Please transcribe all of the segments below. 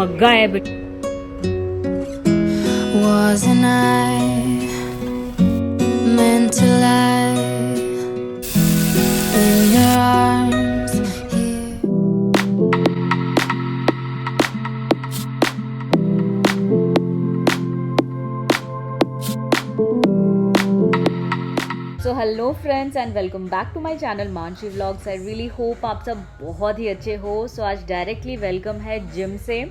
मग्गा है। Wasn't I meant to lie in your arms here? So hello friends and welcome back to my channel Mansi vlogs. I really hope आप सब बहुत ही अच्छे हो। सो आज डायरेक्टली वेलकम है जिम से।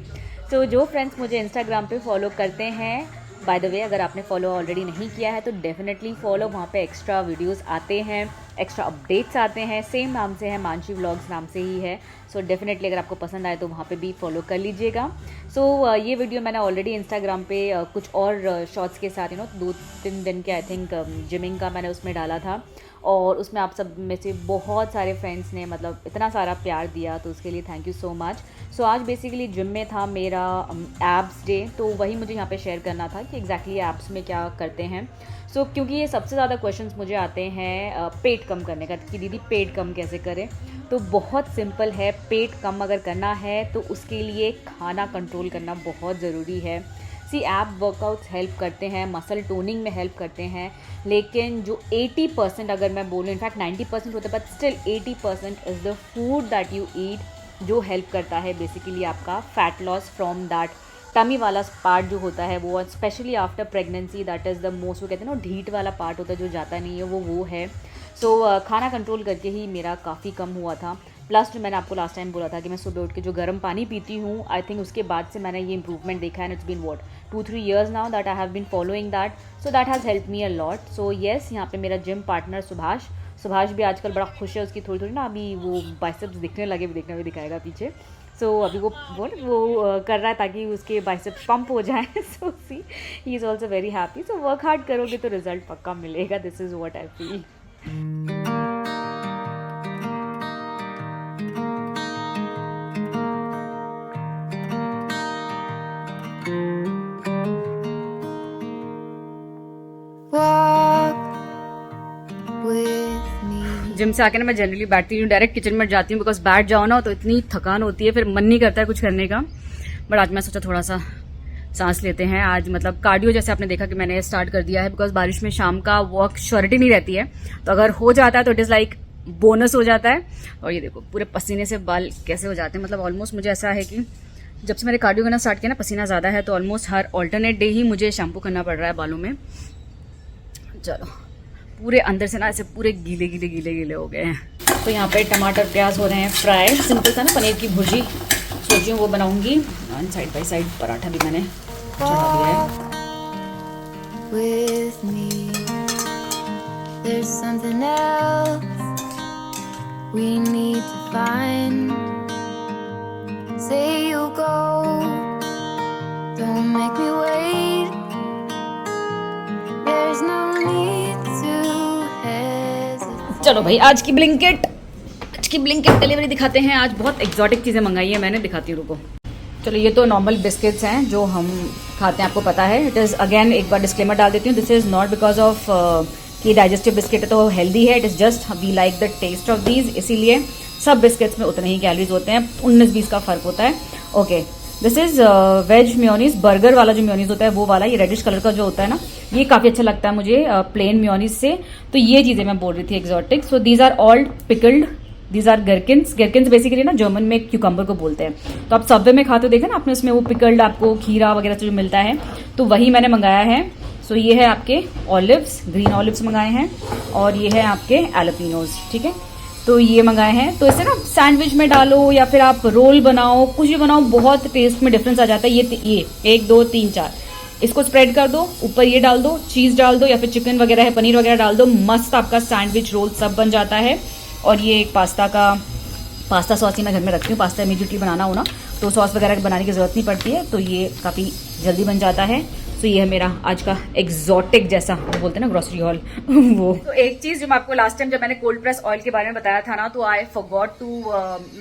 सो जो फ्रेंड्स मुझे इंस्टाग्राम पे फॉलो करते हैं, बाय द वे अगर आपने फॉलो ऑलरेडी नहीं किया है तो डेफिनेटली फॉलो। वहाँ पे एक्स्ट्रा वीडियोस आते हैं, एक्स्ट्रा अपडेट्स आते हैं, सेम नाम से है, मानसी व्लॉग्स नाम से ही है। सो डेफिनेटली अगर आपको पसंद आए तो वहाँ पे भी फॉलो कर लीजिएगा। सो ये वीडियो मैंने ऑलरेडी इंस्टाग्राम पे कुछ और शॉर्ट्स के साथ 2-3 दिन के आई थिंक जिमिंग का मैंने उसमें डाला था, और उसमें आप सब में से बहुत सारे फ्रेंड्स ने मतलब इतना सारा प्यार दिया, तो उसके लिए थैंक यू सो मच। सो आज बेसिकली जिम में था मेरा एब्स डे, तो वही मुझे यहाँ पे शेयर करना था कि एग्जैक्टली एब्स में क्या करते हैं। सो क्योंकि ये सबसे ज़्यादा क्वेश्चंस मुझे आते हैं पेट कम करने का कि दीदी पेट कम कैसे करें। तो बहुत सिंपल है, पेट कम अगर करना है तो उसके लिए खाना कंट्रोल करना बहुत ज़रूरी है। सी ऐप वर्कआउट्स हेल्प करते हैं, मसल टोनिंग में हेल्प करते हैं, लेकिन जो 80% अगर मैं बोलूँ, इनफैक्ट 90% होता है, but still 80% is the food that you eat जो हेल्प करता है बेसिकली आपका fat loss from that tummy वाला पार्ट जो होता है वो, especially after pregnancy, that is the most, वो कहते हैं ना ढीठ वाला पार्ट होता है जो जाता नहीं है, वो है। सो खाना कंट्रोल करके ही मेरा काफ़ी कम हुआ था। प्लस जो मैंने आपको लास्ट टाइम बोला था कि मैं सुबह उठ के जो गर्म पानी पीती हूँ, आई थिंक उसके बाद से मैंने ये इंप्रूवमेंट देखा है। It's been what 2-3 years now that I have been following that, so that has help me a lot. So yes, यहाँ पे मेरा जिम पार्टनर सुभाष भी आजकल बड़ा खुश है। उसकी थोड़ी ना अभी वो बाइसेप्स दिखने लगे, देखना भी दिखाएगा पीछे। सो अभी वो कर रहा है ताकि उसके बाइसेप्स पंप हो जाए। So see he is also very happy. So work hard करोगे तो रिजल्ट पक्का मिलेगा। This is what I feel. Walk with me. Gym से आके ना मैं जनरली बैठती हूँ, डायरेक्ट किचन में जाती हूँ, बिकॉज बैठ जाओ ना तो इतनी थकान होती है, फिर मन नहीं करता है कुछ करने का। बट आज मैं सोचा थोड़ा सा सांस लेते हैं। आज मतलब कार्डियो जैसे आपने देखा कि मैंने स्टार्ट कर दिया है, बिकॉज बारिश में शाम का वॉक श्योरिटी नहीं रहती है, तो अगर हो जाता है तो इट इज़ लाइक बोनस हो जाता है। और ये देखो पूरे पसीने से बाल कैसे हो जाते हैं। मतलब ऑलमोस्ट मुझे ऐसा है कि जब से मैंने कार्डियो करना स्टार्ट किया ना, पसीना ज़्यादा है, तो ऑलमोस्ट हर ऑल्टरनेट डे ही मुझे शैम्पू करना पड़ रहा है बालों में। चलो, पूरे अंदर से ना ऐसे पूरे गीले हो गए हैं। तो यहाँ पे टमाटर प्याज हो रहे हैं फ्राई, सिंपल सा ना पनीर की भुर्जी सोची हूँ वो बनाऊंगी। And side by side paratha भी मैंने चढ़ा दिया है। With me, there's something else we need to find. Say you'll go, don't make me wait. There's no need to hesitate. चलो भाई, आज की ब्लिंकिट डिलीवरी दिखाते हैं। आज बहुत एक्जॉटिक चीज़ें मंगाई है मैंने, दिखाती हूँ रुको। चलो, ये तो नॉर्मल बिस्किट्स हैं जो हम खाते हैं, आपको पता है। इट इज़ अगेन एक बार डिस्क्लेमर डाल देती हूँ, this is not because of कि डाइजेस्टिव बिस्किट है तो हेल्दी है। It is just we like the taste of these, इसीलिए सब बिस्किट्स में उतने ही कैलोरीज होते हैं, 19-20 का फ़र्क होता है। Okay, this is veg mayonnaise, burger वाला जो म्योनीज होता है वो वाला, ये रेडिश कलर का जो होता है ना, ये काफ़ी अच्छा लगता है मुझे प्लेन म्योनीज से। तो ये चीज़ें मैं बोल रही थी exotic. So these are all pickled, these are gherkins basically ना जर्मन में क्यूकम्बर को बोलते हैं। तो आप सबवे में खाते हो, देखा ना आपने, उसमें वो पिकल्ड आपको खीरा वगैरह से जो मिलता है, तो वही मैंने मंगाया है। सो ये है आपके ऑलिव्स, ग्रीन ऑलिव्स मंगाए हैं, और ये है आपके एलोपिनोज, ठीक है। तो ये मंगाए हैं, तो इसे ना सैंडविच में डालो या फिर आप रोल बनाओ, कुछ भी बनाओ, बहुत टेस्ट में डिफरेंस आ जाता है। ये 1 2 3 4 इसको स्प्रेड कर दो, ऊपर ये डाल दो, चीज़ डाल दो या फिर चिकन वगैरह है, पनीर वगैरह डाल दो, मस्त आपका सैंडविच रोल सब बन जाता है। और ये एक पास्ता सॉस ही मैं घर में रखती हूँ। पास्ता इमीडिएटली बनाना हो ना तो सॉस वगैरह बनाने की ज़रूरत नहीं पड़ती है, तो ये काफ़ी जल्दी बन जाता है। तो ये है मेरा आज का एक्सोटिक, जैसा वो बोलते हैं ना ग्रोसरी हॉल वो। तो एक चीज़ जो मैं आपको लास्ट टाइम जब मैंने कोल्ड प्रेस ऑयल के बारे में बताया था ना, तो आई फॉरगॉट टू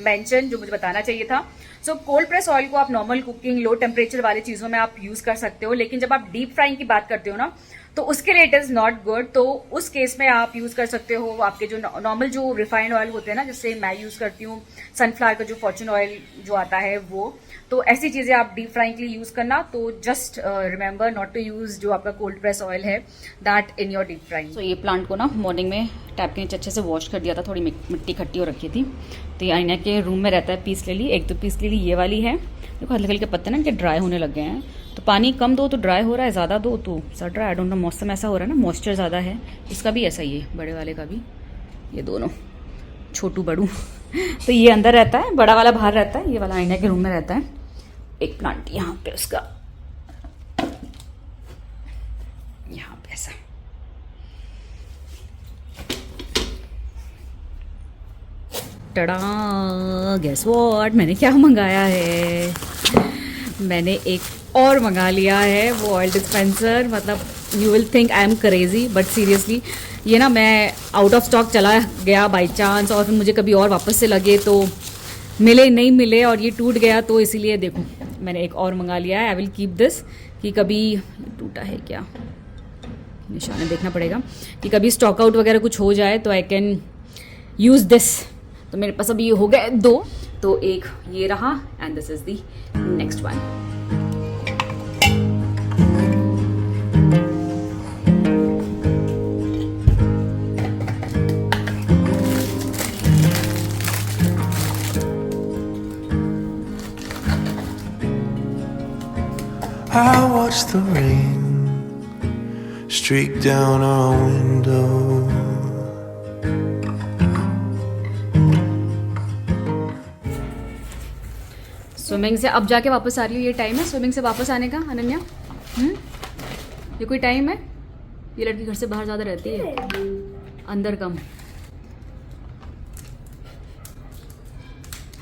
मेंशन, जो मुझे बताना चाहिए था। सो कोल्ड प्रेस ऑयल को आप नॉर्मल कुकिंग, लो टेम्परेचर वाली चीज़ों में आप यूज़ कर सकते हो, लेकिन जब आप डीप फ्राइंग की बात करते हो ना, तो उसके लिए इट इज़ नॉट गुड। तो उस केस में आप यूज़ कर सकते हो आपके जो नॉर्मल जो रिफाइंड ऑयल होते हैं ना, जैसे मैं यूज़ करती हूँ सनफ्लावर का जो फॉर्चून ऑयल जो आता है वो। तो ऐसी चीज़ें आप डीप फ्राइंग के लिए यूज़ करना, तो just remember not to use जो आपका कोल्ड प्रेस ऑयल है that in your deep frying. तो ये प्लांट को ना मॉर्निंग में टैप के नीचे अच्छे से वॉश कर दिया था, थोड़ी मिट्टी इकट्ठी हो रखी थी। तो ये आईना के रूम में रहता है, पीस ले ली। एक तो पीस ले ली ये वाली है, देखो हल्के हल्के पत्ते ना इनके ड्राई होने लग गए हैं। तो पानी कम दो तो ड्राई हो रहा है, ज़्यादा दो तो सड़ रहा है। आई डोंट नो, मौसम ऐसा हो रहा है ना, मॉइस्चर ज़्यादा है। इसका भी ऐसा ही है, बड़े वाले का भी, ये दोनों छोटू बड़ू। तो ये अंदर रहता है, बड़ा वाला बाहर रहता है, ये वाला आईना के रूम में रहता है। एक प्लांट यहाँ पे उसका, यहाँ पे ऐसा। टड़ा, गेस व्हाट, मैंने क्या मंगाया है? मैंने एक और मंगा लिया है, वो ऑयल डिस्पेंसर। मतलब you will think I am crazy, but seriously ये ना मैं आउट ऑफ स्टॉक चला गया बाई चांस, और फिर मुझे कभी और वापस से लगे तो मिले नहीं मिले, और ये टूट गया। तो इसीलिए देखो मैंने एक और मंगा लिया है। आई विल कीप दिस, कि कभी टूटा है क्या, निशान देखना पड़ेगा, कि कभी स्टॉक आउट वगैरह कुछ हो जाए तो आई कैन यूज़ दिस। तो मेरे पास अभी ये हो गए 2, तो एक ये रहा and this is the next one. I watch the rain streak down our window. Swimming से अब जाके वापस आ रही हूँ, ये टाइम है स्विमिंग से वापस आने का अनन्या? ये कोई टाइम है? ये लड़की घर से बाहर ज़्यादा रहती है, अंदर कम।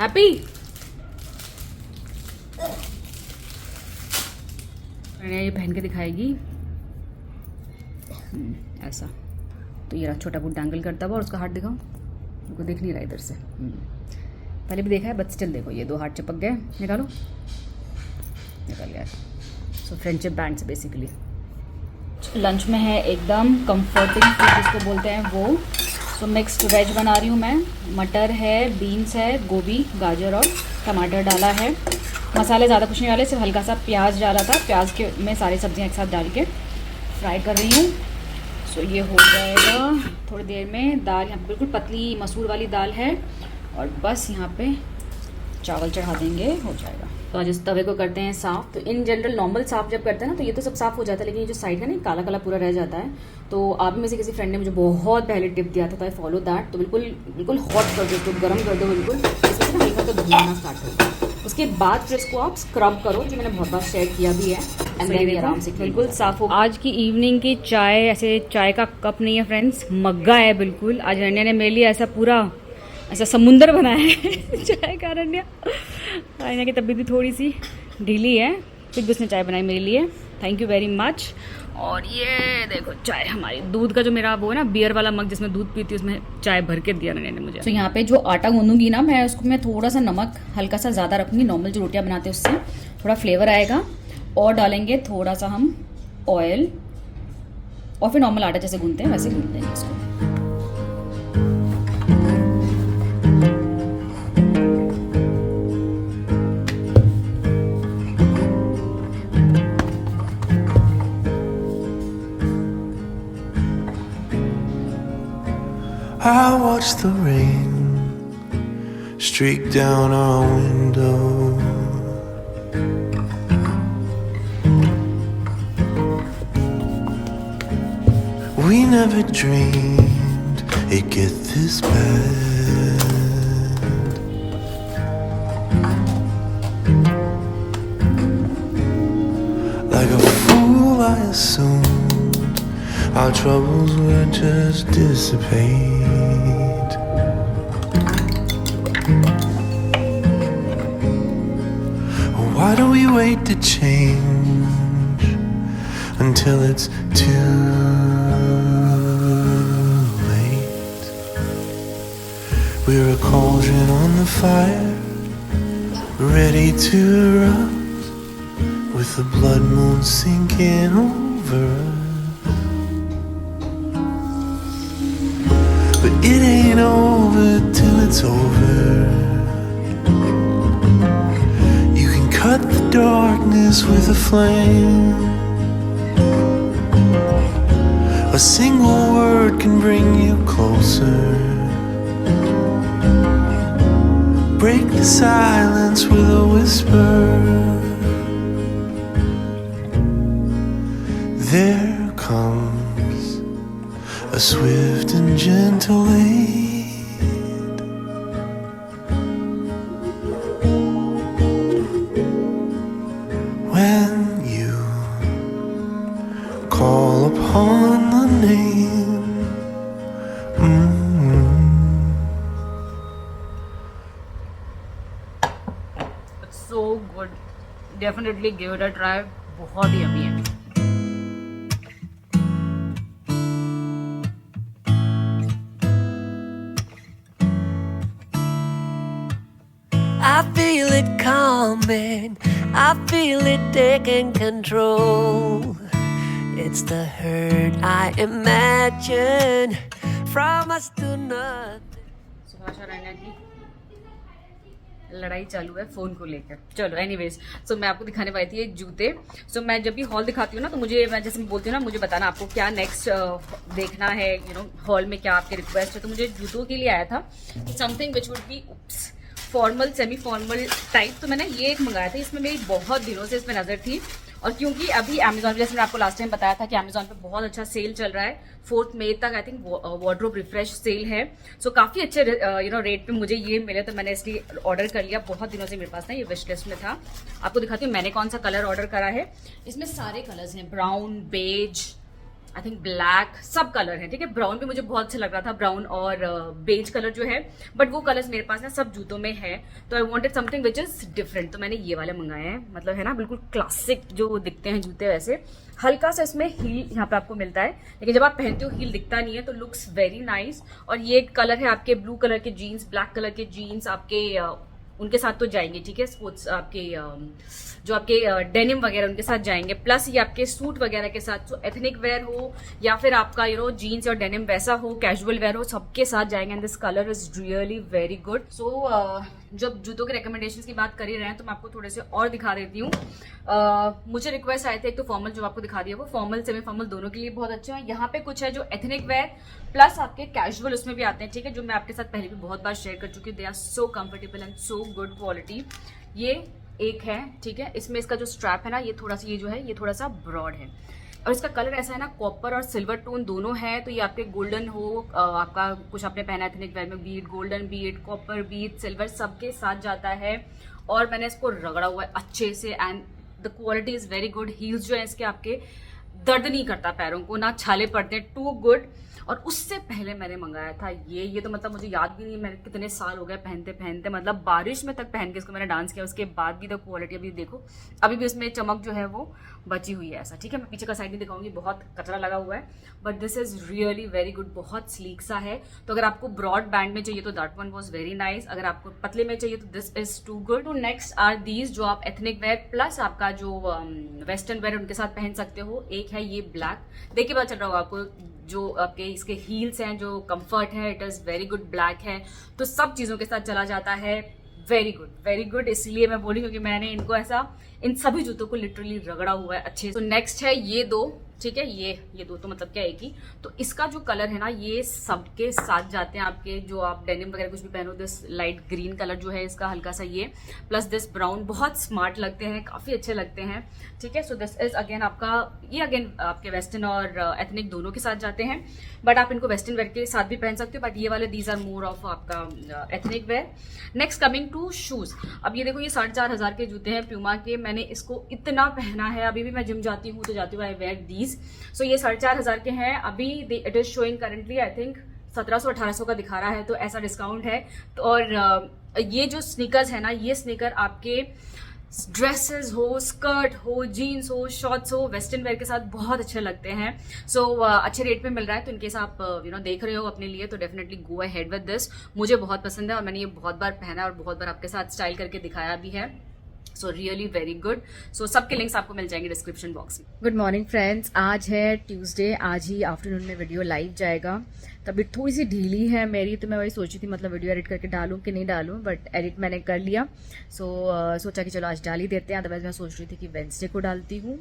हैप्पी ये पहन के दिखाएगी ऐसा। तो ये रहा छोटा बूट डैंगल करता हुआ, और उसका हाथ दिखाओ, उनको दिख नहीं रहा इधर से। पहले भी देखा है बट स्टिल देखो, ये 2 हाथ चिपक गए, निकालो, निकल गया। सो फ्रेंडशिप बैंड से बेसिकली। लंच में है एकदम कंफर्टिंग फूड जिसको बोलते हैं वो। सो मिक्स्ड वेज बना रही हूँ मैं। मटर है, बीन्स है, गोभी, गाजर और टमाटर डाला है। मसाले ज़्यादा कुछ नहीं डाले, सिर्फ हल्का सा प्याज डाला था। प्याज के में सारी सब्जियां एक साथ डाल के फ्राई कर रही हूँ। सो ये हो जाएगा थोड़ी देर में। दाल यहाँ बिल्कुल पतली मसूर वाली दाल है, और बस यहाँ पे चावल चढ़ा देंगे, हो जाएगा। तो आज इस तवे को करते हैं साफ़। तो इन जनरल नॉर्मल साफ़ जब करते हैं ना तो ये तो सब साफ़ हो जाता है, लेकिन ये जो साइड है ना काला काला पूरा रह जाता है। तो आप में से किसी फ्रेंड ने मुझे बहुत पहले टिप दिया था, तो आई फॉलो दैट। तो बिल्कुल बिल्कुल हॉट कर दो, तो गर्म कर दो बिल्कुल, इसमें से ना हल्का तो धुआं स्टार्ट हो। उसके बाद फिर इसको आप स्क्रब करो, जो मैंने बहुत बार शेयर किया भी है। एंड आराम से बिल्कुल साफ़ हो। आज की इवनिंग की चाय, ऐसे चाय का कप नहीं है फ्रेंड्स, मग्गा है बिल्कुल। आज रन्या ने मेरे लिए ऐसा पूरा ऐसा समुंदर बनाया है चाय का। रन्या की तबीयत भी थोड़ी सी ढीली है, फिर भी उसने चाय बनाई मेरे लिए, थैंक यू वेरी मच। और ये देखो चाय हमारी, दूध का जो मेरा वो है ना बियर वाला मग जिसमें दूध पीती है, उसमें चाय भर के दिया रन्या ने मुझे। तो यहाँ पे जो आटा गूंदूंगी ना मैं, उसको मैं थोड़ा सा नमक हल्का सा ज़्यादा रखूँगी, नॉर्मल जो रोटियाँ बनाते हैं उससे थोड़ा फ्लेवर आएगा। और डालेंगे थोड़ा सा हम ऑयल, और फिर नॉर्मल आटा जैसे गूंदते हैं वैसे गूंद देंगे इसको। I watch the rain streak down our window. We never dreamed it'd get this bad. Like a fool I assumed our troubles would just dissipate. Why do we wait to change until it's too late? We're a cauldron on the fire, ready to erupt, with the blood moon sinking over us. But it ain't over till it's over. darkness with a flame. A single word can bring you closer. Break the silence with a whisper. There comes a swift and gentle aid. When you call upon the name. So good, definitely give it a try. बहुत ही yummy है. I feel it coming, I feel it taking control. It's the hurt I imagine from us to nothing. Subhash और रैना की लड़ाई चालू है phone को लेकर. चलो एनीवेज, सो मैं आपको दिखाने वाली थी ये जूते. सो मैं जब भी हॉल दिखाती हूँ ना, तो मुझे, मैं जैसे बोलती हूँ ना, मुझे बताना आपको क्या नेक्स्ट देखना है, यू नो हॉल में क्या आपके रिक्वेस्ट है. तो मुझे जूतों के लिए आया था something which would be formal, semi formal type. तो मैंने ये एक मंगाया था. इसमें मेरी बहुत दिनों से इसमें नज़र थी, और क्योंकि अभी अमेजोन पे, जैसे मैंने आपको लास्ट टाइम बताया था कि अमेजोन पे बहुत अच्छा सेल चल रहा है. 4 मई तक I think wardrobe refresh sale है. सो काफ़ी अच्छे यू नो रेट पे मुझे ये मिले, तो मैंने इसलिए ऑर्डर कर लिया. बहुत दिनों से मेरे पास ना ये विश लिस्ट में था. आपको दिखाती हूँ मैंने कौन सा कलर ऑर्डर करा है. इसमें सारे कलर्स हैं, brown, beige, I think black, सब कलर है. ठीक है, ब्राउन भी मुझे बहुत अच्छा लग रहा था, ब्राउन और बेज कलर जो है, बट वो कलर्स मेरे पास ना सब जूतों में है. तो I wanted something which is different, तो मैंने ये वाले मंगाए हैं. मतलब है ना बिल्कुल क्लासिक जो दिखते हैं जूते वैसे. हल्का सा इसमें हील यहाँ पे आपको मिलता है, लेकिन जब आप पहनते हो हील दिखता नहीं है, तो लुक्स वेरी नाइस. और ये कलर है आपके ब्लू कलर के जीन्स, ब्लैक कलर के जीन्स आपके उनके साथ तो जाएंगे. ठीक है, स्पोर्ट्स आपके जो आपके डेनिम वगैरह उनके साथ जाएंगे, प्लस ये आपके सूट वगैरह के साथ. तो एथनिक वेयर हो या फिर आपका यू नो जीन्स और डेनिम वैसा हो, कैजुअल वेयर हो, सबके साथ जाएंगे. And this colour is really very good. So जब जूतों के रिकमेंडेशंस की बात कर ही रहे हैं, तो मैं आपको थोड़े से और दिखा देती हूँ. मुझे रिक्वेस्ट आए थे, एक तो फॉर्मल जो आपको दिखा दिया, वो फॉर्मल सेमी फॉर्मल दोनों के लिए बहुत अच्छा है. यहाँ पे कुछ है जो एथनिक वेयर प्लस आपके कैजुअल उसमें भी आते हैं. ठीक है, जो मैं आपके साथ पहले भी बहुत बार शेयर कर चुकी हूँ. They are so comfortable and so good quality. ये एक है. ठीक है, इसमें इसका जो स्ट्रैप है ना, ये थोड़ा सा, ये जो है ये थोड़ा सा ब्रॉड है, और इसका कलर ऐसा है ना, कॉपर और सिल्वर टोन दोनों है. तो ये आपके गोल्डन हो, आपका कुछ आपने पहना है एथनिक वेयर में, with golden, with copper, with silver, सबके साथ जाता है. और मैंने इसको रगड़ा हुआ है अच्छे से, and the quality is very good. Heels जो है इसके आपके दर्द नहीं करता पैरों को, ना छाले पड़ते, टू गुड. और उससे पहले मैंने मंगाया था ये तो मतलब मुझे याद भी नहीं, मैंने कितने साल हो गए पहनते पहनते, मतलब बारिश में तक पहन के इसको मैंने डांस किया. उसके बाद भी द क्वालिटी अभी देखो, अभी भी उसमें चमक जो है वो बची हुई है. ऐसा ठीक है, मैं पीछे का साइड नहीं दिखाऊंगी, बहुत कचरा लगा हुआ है, but this is really very good. बहुत स्लीक सा है. तो अगर आपको ब्रॉड बैंड में चाहिए तो that one was very nice. अगर आपको पतले में चाहिए तो दिस इज टू गुड. तो नेक्स्ट आर दीज, जो आप एथनिक वेयर प्लस आपका जो वेस्टर्न वेयर उनके साथ पहन सकते हो. एक है ये ब्लैक, देखिए पता चल रहा होगा आपको, जो आपके इसके हील्स हैं, जो कंफर्ट है, it is very good. Black है तो सब चीजों के साथ चला जाता है. Very good, very good. इसलिए मैं बोली क्योंकि मैंने इनको ऐसा, इन सभी जूतों को लिटरली रगड़ा हुआ है अच्छे. तो नेक्स्ट है ये दो. ठीक है, ये दो तो मतलब क्या है कि, तो इसका जो कलर है ना, ये सबके साथ जाते हैं आपके, जो आप डेनिम वगैरह कुछ भी पहनो. दिस लाइट ग्रीन कलर जो है इसका, हल्का सा ये, प्लस दिस ब्राउन, बहुत स्मार्ट लगते हैं, काफ़ी अच्छे लगते हैं. ठीक है, सो दिस इज अगेन आपका, ये अगेन आपके वेस्टर्न और एथनिक दोनों के साथ जाते हैं, बट आप इनको वेस्टर्न वेयर के साथ भी पहन सकते हो. बट ये वाले दीज आर मोर ऑफ आपका ethnic wear. Next coming to shoes. अब ये देखो, ये 4,500 के जूते हैं प्यूमा के. मैंने इसको इतना पहना है, अभी भी मैं जिम जाती हूँ तो जाती हूँ, आई वेयर दीज. सो ये 4,500 के हैं. अभी it is showing currently I think 1700-1800 का दिखा रहा है, तो ऐसा डिस्काउंट है. तो और ये जो स्नीकर्स है ना, ये स्नीकर आपके ड्रेसेस हो, स्कर्ट हो, जीन्स हो, शॉर्ट्स हो, वेस्टर्न वेयर के साथ बहुत अच्छे लगते हैं. सो अच्छे रेट पे मिल रहा है. तो इनकेस आप यू नो देख रहे हो अपने लिए, तो definitely go ahead with this. मुझे बहुत पसंद है और मैंने ये बहुत बार पहना है और बहुत बार आपके साथ स्टाइल करके दिखाया भी है. So really very good. So सबके लिंक्स आपको मिल जाएंगे डिस्क्रिप्शन बॉक्स में. गुड मॉर्निंग फ्रेंड्स, आज है ट्यूसडे, आज ही आफ्टरनून में वीडियो लाइव जाएगा. तबीयत थोड़ी सी ढीली है मेरी, तो मैं वही सोची थी मतलब वीडियो एडिट करके डालूं कि नहीं डालूं, बट एडिट मैंने कर लिया. सोचा कि चलो आज डाल ही देते हैं. अदरवाइज मैं सोच रही थी कि वेंसडे को डालती हूँ,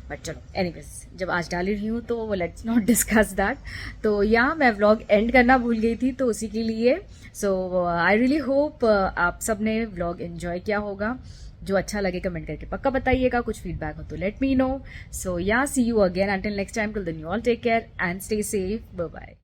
बट चलो एनीवेज जब आज डाल ही रही हूँ तो लेट्स नॉट डिस्कस दैट. तो या मैं व्लॉग एंड करना भूल गई थी, तो उसी के लिए सो आई रियली होप आप सब ने व्लॉग एंजॉय किया होगा. जो अच्छा लगे कमेंट करके पक्का बताइएगा. कुछ फीडबैक हो तो let me know. So yeah see you again. Until next time, till then you all take care and stay safe. Bye bye.